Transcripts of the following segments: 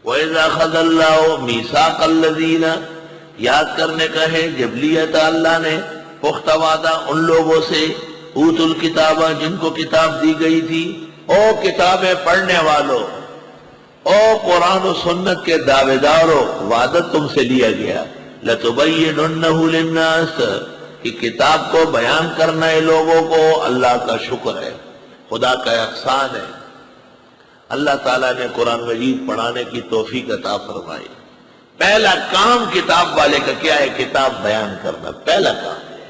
وَإِذَا أَخَذَ اللَّهُ مِيثَاقَ الَّذِينَ، یاد کرنے کا ہے جب لیا تھا اللہ نے پختہ وعدہ ان لوگوں سے، اوتوا الکتاب، جن کو کتاب دی گئی تھی، او کتابیں پڑھنے والوں، او قرآن و سنت کے دعوے داروں، وعدہ تم سے لیا گیا، لَتُبَيِّنُنَّهُ لِلنَّاسِ، کہ کتاب کو بیان کرنا ہے لوگوں کو، اللہ کا شکر ہے، خدا کا احسان ہے، اللہ تعالیٰ نے قرآن مجید پڑھانے کی توفیق عطا فرمائی۔ پہلا کام کتاب والے کا کیا ہے؟ کتاب بیان کرنا، پہلا کام ہے۔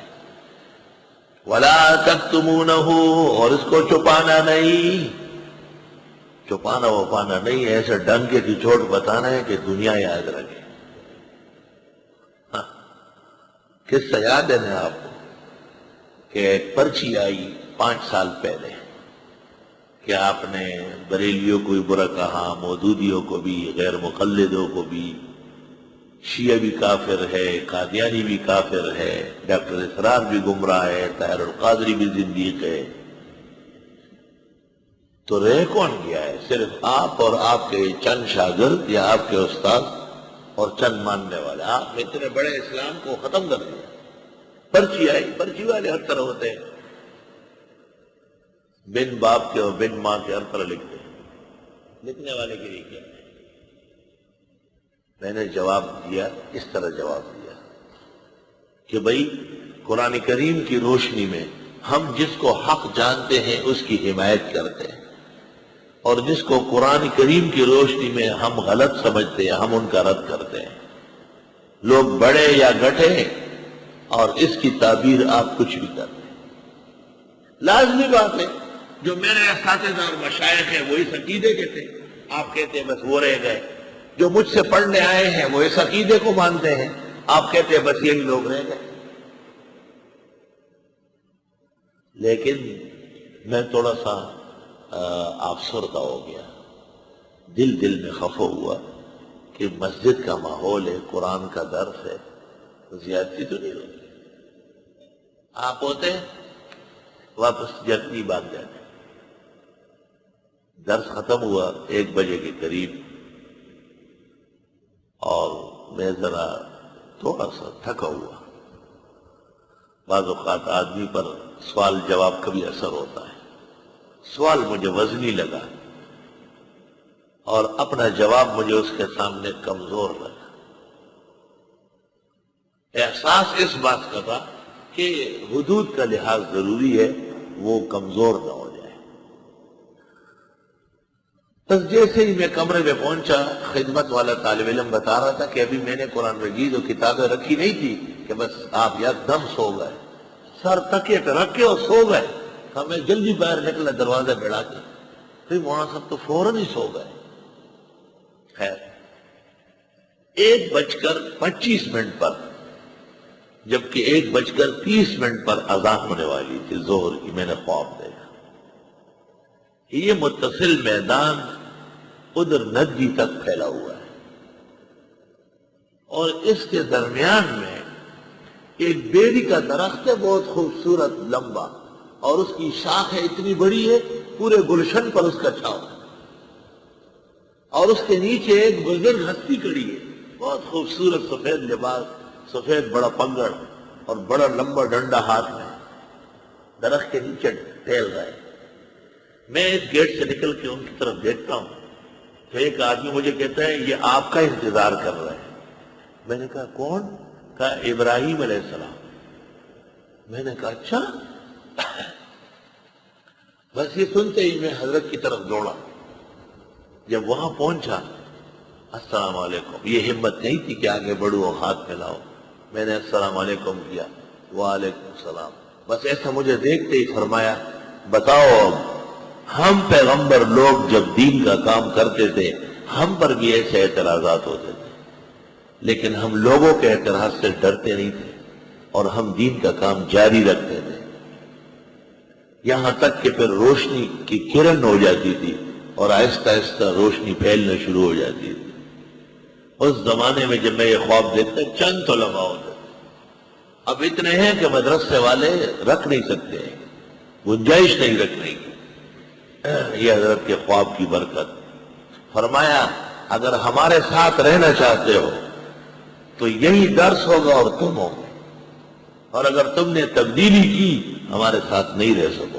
وَلَا تَكْتُمُونَهُ، اور اس کو چھپانا نہیں، چھپانا وپانا نہیں، ایسے ڈنکے کی چوٹ بتانا ہے کہ دنیا یاد رکھے۔ قصہ یاد ہے نا آپ کو کہ ایک پرچی آئی 5 سال پہلے کہ آپ نے بریلیوں کو بھی برا کہا، مودودیوں کو بھی، غیر مقلدوں کو بھی، شیعہ بھی کافر ہے، قادیانی بھی کافر ہے، ڈاکٹر اسرار بھی گمراہ ہے، طاہر القادری بھی زندیق ہے، تو رہ کون گیا ہے؟ صرف آپ اور آپ کے چند شاگرد یا آپ کے استاد اور چند ماننے والے۔ آپ نے اتنے بڑے اسلام کو ختم کر دیا۔ پرچی آئی، پرچی والے ہر طرح ہوتے ہیں، بن باپ کے اور بن ماں کے ہر طرح لکھتے ہیں، لکھنے والے کے لیے کیا؟ میں نے جواب دیا، اس طرح جواب دیا کہ بھائی قرآن کریم کی روشنی میں ہم جس کو حق جانتے ہیں اس کی حمایت کرتے ہیں، اور جس کو قرآن کریم کی روشنی میں ہم غلط سمجھتے ہیں ہم ان کا رد کرتے ہیں۔ لوگ بڑے یا گھٹے، اور اس کی تعبیر آپ کچھ بھی کرتے ہیں۔ لازمی بات ہے، جو میرے اساتذہ اور مشائخ ہیں وہ اس عقیدے کے تھے، آپ کہتے ہیں بس وہ رہ گئے۔ جو مجھ سے پڑھنے آئے ہیں وہ اس عقیدے کو مانتے ہیں، آپ کہتے ہیں بس یہی لوگ رہ گئے۔ لیکن میں تھوڑا سا افسردہ ہو گیا، دل میں خفا ہوا کہ مسجد کا ماحول ہے، قرآن کا درس ہے، زیادتی تو نہیں ہوتی۔ آپ ہوتے واپس جلدی باندھ جاتے۔ درس ختم ہوا 1 بجے کے قریب، اور میں ذرا تھوڑا سا تھکا ہوا۔ بعض اوقات آدمی پر سوال جواب کا بھی اثر ہوتا ہے۔ سوال مجھے وزنی لگا اور اپنا جواب مجھے اس کے سامنے کمزور لگا۔ احساس اس بات کا تھا کہ حدود کا لحاظ ضروری ہے، وہ کمزور نہ ہو جائے۔ بس جیسے ہی میں کمرے میں پہنچا، خدمت والا طالب علم بتا رہا تھا کہ ابھی میں نے قرآن مجید اور کتابیں رکھی نہیں تھی کہ بس آپ یکدم سو گئے، سر تکیے پہ رکھ کے اور سو گئے۔ میں جلدی باہر نکلا دروازہ بڑھا کے، پھر مولانا صاحب تو فوراً ہی سو گئے۔ خیر 1:25 پر، جبکہ 1:30 پر اذان ہونے والی تھی ظہر کی، میں نے خواب دیکھا۔ یہ متصل میدان ادھر ندی تک پھیلا ہوا ہے، اور اس کے درمیان میں ایک بیری کا درخت ہے، بہت خوبصورت لمبا، اور اس کی شاخ اتنی بڑی ہے پورے گلشن پر اس کا چھاؤ ہے، اور اس کے نیچے ایک بزرگ ہستی کھڑی ہے، بہت خوبصورت سفید لباس، سفید بڑا پنگڑ اور بڑا لمبا ڈنڈا ہاتھ میں، درخت کے نیچے ٹہل رہا ہے۔ میں اس گیٹ سے نکل کے ان کی طرف دیکھتا ہوں تو ایک آدمی مجھے کہتا ہے یہ آپ کا انتظار کر رہا ہے۔ میں نے کہا کون؟ کہا ابراہیم علیہ السلام۔ میں نے کہا اچھا۔ بس یہ سنتے ہی میں حضرت کی طرف دوڑا۔ جب وہاں پہنچا، السلام علیکم، یہ ہمت نہیں تھی کہ آگے بڑھو اور ہاتھ ملاؤ۔ میں نے السلام علیکم کیا، وعلیکم السلام۔ بس ایسا مجھے دیکھتے ہی فرمایا بتاؤ اب ہم پیغمبر لوگ جب دین کا کام کرتے تھے ہم پر بھی ایسے اعتراضات ہوتے تھے، لیکن ہم لوگوں کے اعتراض سے ڈرتے نہیں تھے اور ہم دین کا کام جاری رکھتے تھے، یہاں تک کہ پھر روشنی کی کرن ہو جاتی تھی اور آہستہ آہستہ روشنی پھیلنا شروع ہو جاتی تھی۔ اس زمانے میں جب میں یہ خواب دیکھتا چند علماء ہوتے تھے، اب اتنے ہیں کہ مدرسے والے رکھ نہیں سکتے، گنجائش نہیں رکھنے کی۔ یہ حضرت کے خواب کی برکت۔ فرمایا اگر ہمارے ساتھ رہنا چاہتے ہو تو یہی درس ہوگا اور تم ہو، اور اگر تم نے تبدیلی کی ہمارے ساتھ نہیں رہ سکتے۔